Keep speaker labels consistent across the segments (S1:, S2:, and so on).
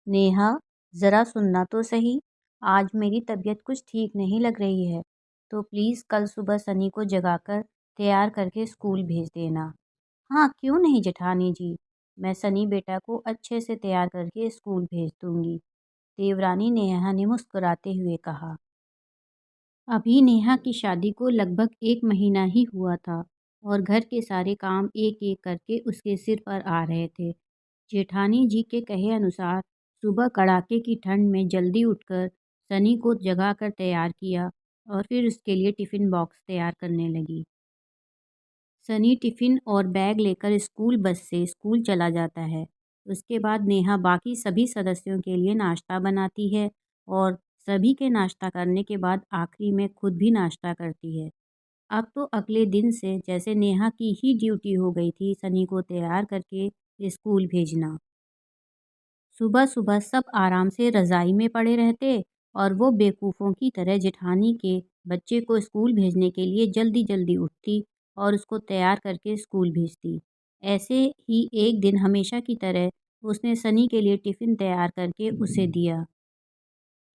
S1: नेहा, ज़रा सुनना तो सही। आज मेरी तबीयत कुछ ठीक नहीं लग रही है, तो प्लीज़ कल सुबह सनी को जगाकर तैयार करके स्कूल भेज देना। हाँ, क्यों नहीं जेठानी जी, मैं सनी बेटा को अच्छे से तैयार करके स्कूल भेज दूंगी। देवरानी नेहा ने मुस्कुराते हुए कहा। अभी नेहा की शादी को लगभग 1 महीना ही हुआ था और घर के सारे काम एक एक करके उसके सिर पर आ रहे थे। जेठानी जी के कहे अनुसार सुबह कड़ाके की ठंड में जल्दी उठकर सनी को जगाकर तैयार किया और फिर उसके लिए टिफ़िन बॉक्स तैयार करने लगी। सनी टिफ़िन और बैग लेकर स्कूल बस से स्कूल चला जाता है। उसके बाद नेहा बाकी सभी सदस्यों के लिए नाश्ता बनाती है और सभी के नाश्ता करने के बाद आखिरी में खुद भी नाश्ता करती है। अब तो अगले दिन से जैसे नेहा की ही ड्यूटी हो गई थी सनी को तैयार करके स्कूल भेजना। सुबह-सुबह सब आराम से रज़ाई में पड़े रहते और वो बेवकूफ़ों की तरह जेठानी के बच्चे को स्कूल भेजने के लिए जल्दी-जल्दी उठती और उसको तैयार करके स्कूल भेजती। ऐसे ही एक दिन हमेशा की तरह उसने सनी के लिए टिफ़िन तैयार करके उसे दिया।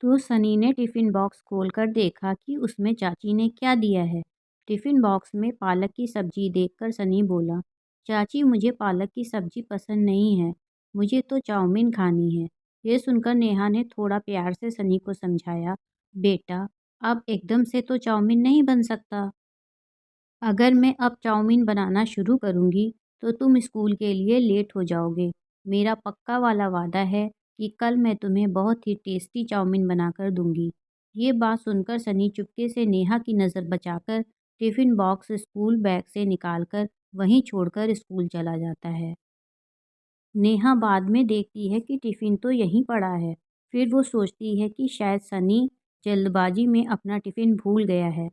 S1: तो सनी ने टिफ़िन बॉक्स खोलकर देखा कि उसमें चाची ने क्या दिया है। टिफ़िन बॉक्स में पालक की सब्ज़ी देखकर सनी बोला, चाची मुझे पालक की सब्ज़ी पसंद नहीं है, मुझे तो चाउमीन खानी है। ये सुनकर नेहा ने थोड़ा प्यार से सनी को समझाया, बेटा अब एकदम से तो चाउमीन नहीं बन सकता। अगर मैं अब चाउमीन बनाना शुरू करूँगी तो तुम स्कूल के लिए लेट हो जाओगे। मेरा पक्का वाला वादा है कि कल मैं तुम्हें बहुत ही टेस्टी चाउमीन बनाकर दूँगी। ये बात सुनकर सनी चुपके से नेहा की नज़र बचाकर टिफ़िन बॉक्स स्कूल बैग से निकालकर वहीं छोड़कर स्कूल चला जाता है। नेहा बाद में देखती है कि टिफ़िन तो यहीं पड़ा है। फिर वो सोचती है कि शायद सनी जल्दबाजी में अपना टिफ़िन भूल गया है।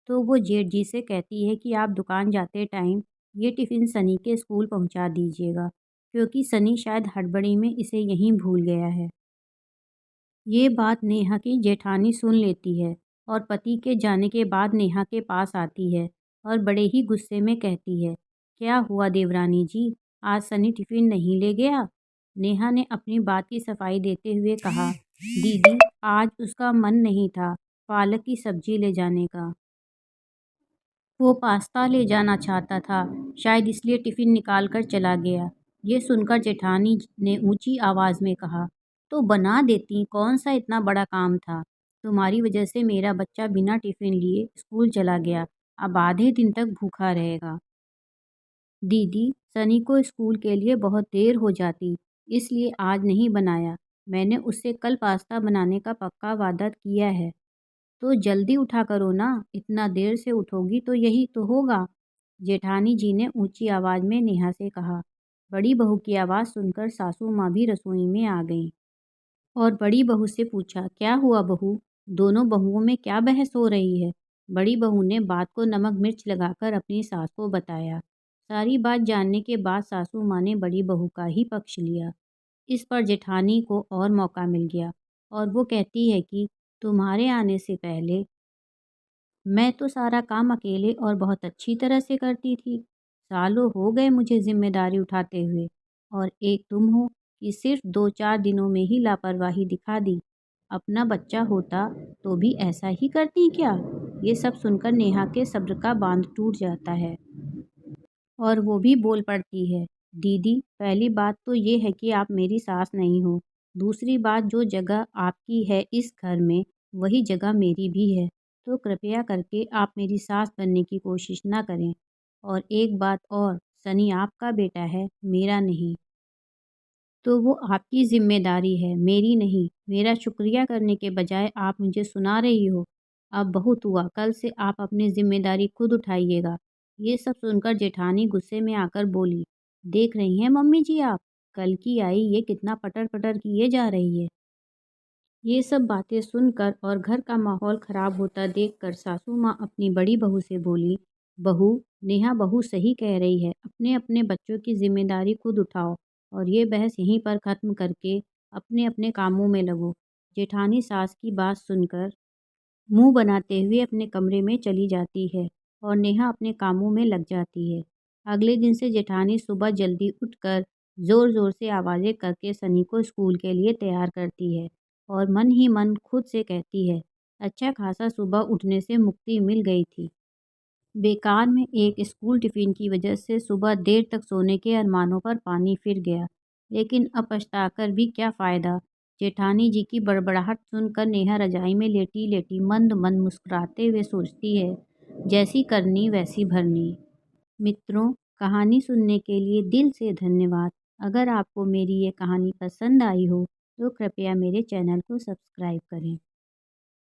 S1: तो वो जेठ जी से कहती है कि आप दुकान जाते टाइम ये टिफ़िन सनी के स्कूल पहुंचा दीजिएगा, क्योंकि सनी शायद हड़बड़ी में इसे यहीं भूल गया है। ये बात नेहा की जेठानी सुन लेती है और पति के जाने के बाद नेहा के पास आती है और बड़े ही गुस्से में कहती है, क्या हुआ देवरानी जी, आज सनी टिफ़िन नहीं ले गया? नेहा ने अपनी बात की सफाई देते हुए कहा, दीदी आज उसका मन नहीं था पालक की सब्जी ले जाने का। वो पास्ता ले जाना चाहता था, शायद इसलिए टिफ़िन निकाल कर चला गया। ये सुनकर जेठानी ने ऊँची आवाज़ में कहा, तो बना देती, कौन सा इतना बड़ा काम था? तुम्हारी वजह से मेरा बच्चा बिना टिफ़िन लिए स्कूल चला गया, अब आधे दिन तक भूखा रहेगा। दीदी, सनी को स्कूल के लिए बहुत देर हो जाती, इसलिए आज नहीं बनाया। मैंने उससे कल पास्ता बनाने का पक्का वादा किया है। तो जल्दी उठा करो ना, इतना देर से उठोगी तो यही तो होगा। जेठानी जी ने ऊंची आवाज में नेहा से कहा। बड़ी बहू की आवाज़ सुनकर सासू माँ भी रसोई में आ गईं और बड़ी बहू से पूछा, क्या हुआ बहू? दोनों बहुओं में क्या बहस हो रही है? बड़ी बहू ने बात को नमक मिर्च लगाकर अपनी सास को बताया। सारी बात जानने के बाद सासू माँ ने बड़ी बहू का ही पक्ष लिया। इस पर जेठानी को और मौका मिल गया और वो कहती है कि तुम्हारे आने से पहले मैं तो सारा काम अकेले और बहुत अच्छी तरह से करती थी। सालों हो गए मुझे ज़िम्मेदारी उठाते हुए और एक तुम हो कि सिर्फ़ 2-4 दिनों में ही लापरवाही दिखा दी। अपना बच्चा होता तो भी ऐसा ही करती क्या? ये सब सुनकर नेहा के सब्र का बाँध टूट जाता है और वो भी बोल पड़ती है, दीदी पहली बात तो ये है कि आप मेरी सास नहीं हो। दूसरी बात जो जगह आपकी है इस घर में, वही जगह मेरी भी है। तो कृपया करके आप मेरी सास बनने की कोशिश ना करें। और एक बात और, सनी आपका बेटा है, मेरा नहीं। तो वो आपकी ज़िम्मेदारी है, मेरी नहीं। मेरा शुक्रिया करने के बजाय आप मुझे सुना रही हो। अब बहुत हुआ, कल से आप अपनी ज़िम्मेदारी खुद उठाइएगा। ये सब सुनकर जेठानी गुस्से में आकर बोली, देख रही हैं मम्मी जी आप, कल की आई ये कितना पटर-पटर किए जा रही है। ये सब बातें सुनकर और घर का माहौल खराब होता देखकर सासू माँ अपनी बड़ी बहू से बोली, बहू, नेहा बहू सही कह रही है, अपने अपने बच्चों की जिम्मेदारी खुद उठाओ और ये बहस यहीं पर ख़त्म करके अपने अपने कामों में लगो। जेठानी सास की बात सुनकर मुंह बनाते हुए अपने कमरे में चली जाती है और नेहा अपने कामों में लग जाती है। अगले दिन से जेठानी सुबह जल्दी उठकर ज़ोर ज़ोर से आवाज़ें करके सनी को स्कूल के लिए तैयार करती है और मन ही मन खुद से कहती है, अच्छा खासा सुबह उठने से मुक्ति मिल गई थी। बेकार में एक स्कूल टिफ़िन की वजह से सुबह देर तक सोने के अरमानों पर पानी फिर गया। लेकिन अब पछताकर भी क्या फ़ायदा। जेठानी जी की बड़बड़ाहट सुनकर नेहा रजाई में लेटी-लेटी मंद-मंद मुस्कुराते हुए सोचती है, जैसी करनी वैसी भरनी। मित्रों, कहानी सुनने के लिए दिल से धन्यवाद। अगर आपको मेरी ये कहानी पसंद आई हो, तो कृपया मेरे चैनल को सब्सक्राइब करें।